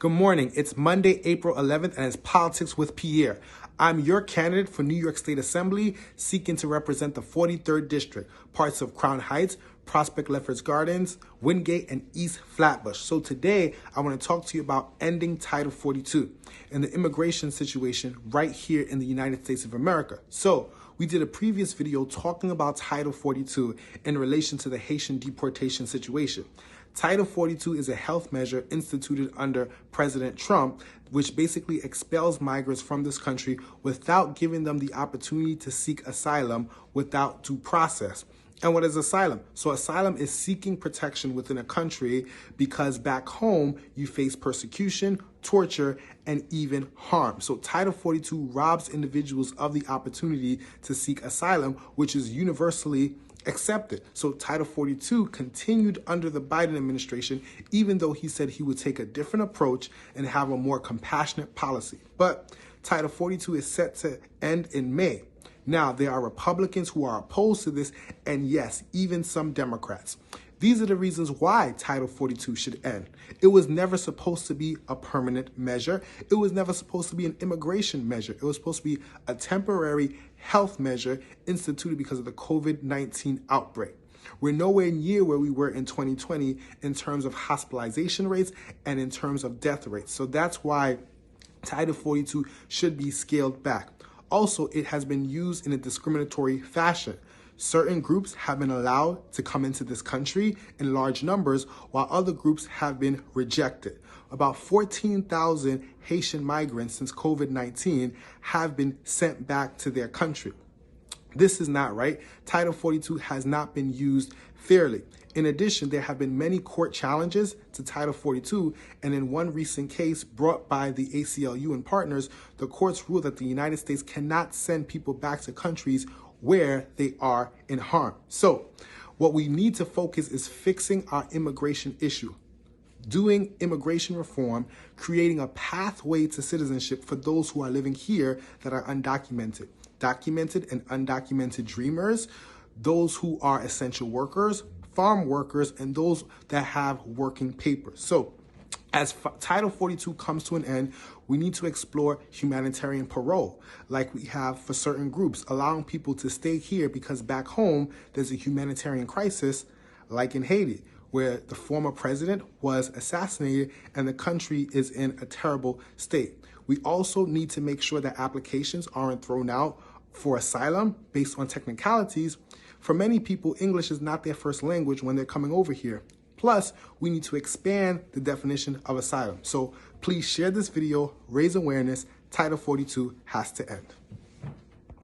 Good morning. It's Monday, April 11th, and it's Politics with Pierre. I'm your candidate for New York State Assembly, seeking to represent the 43rd District, parts of Crown Heights, Prospect Lefferts Gardens, Wingate, and East Flatbush. So today, I want to talk to you about ending Title 42 and the immigration situation right here in the United States of America. So we did a previous video talking about Title 42 in relation to the Haitian deportation situation. Title 42 is a health measure instituted under President Trump, which basically expels migrants from this country without giving them the opportunity to seek asylum without due process. And what is asylum? So asylum is seeking protection within a country because back home you face persecution, torture, and even harm. So Title 42 robs individuals of the opportunity to seek asylum, which is universally accepted. So Title 42 continued under the Biden administration, even though he said he would take a different approach and have a more compassionate policy. But Title 42 is set to end in May. Now, there are Republicans who are opposed to this, and yes, even some Democrats. These are the reasons why Title 42 should end. It was never supposed to be a permanent measure. It was never supposed to be an immigration measure. It was supposed to be a temporary health measure instituted because of the COVID-19 outbreak. We're nowhere near where we were in 2020 in terms of hospitalization rates and in terms of death rates. So that's why Title 42 should be scaled back. Also, it has been used in a discriminatory fashion. Certain groups have been allowed to come into this country in large numbers, while other groups have been rejected. About 14,000 Haitian migrants since COVID-19 have been sent back to their country. This is not right. Title 42 has not been used fairly. In addition, there have been many court challenges to Title 42, and in one recent case brought by the ACLU and partners, the courts ruled that the United States cannot send people back to countries where they are in harm. So what we need to focus is fixing our immigration issue, doing immigration reform, creating a pathway to citizenship for those who are living here that are undocumented, documented and undocumented dreamers, those who are essential workers, farm workers, and those that have working papers. So as Title 42 comes to an end, we need to explore humanitarian parole like we have for certain groups, allowing people to stay here because back home there's a humanitarian crisis like in Haiti, where the former president was assassinated and the country is in a terrible state. We also need to make sure that applications aren't thrown out for asylum based on technicalities. For many people, English is not their first language when they're coming over here. Plus, we need to expand the definition of asylum. So please share this video, raise awareness. Title 42 has to end.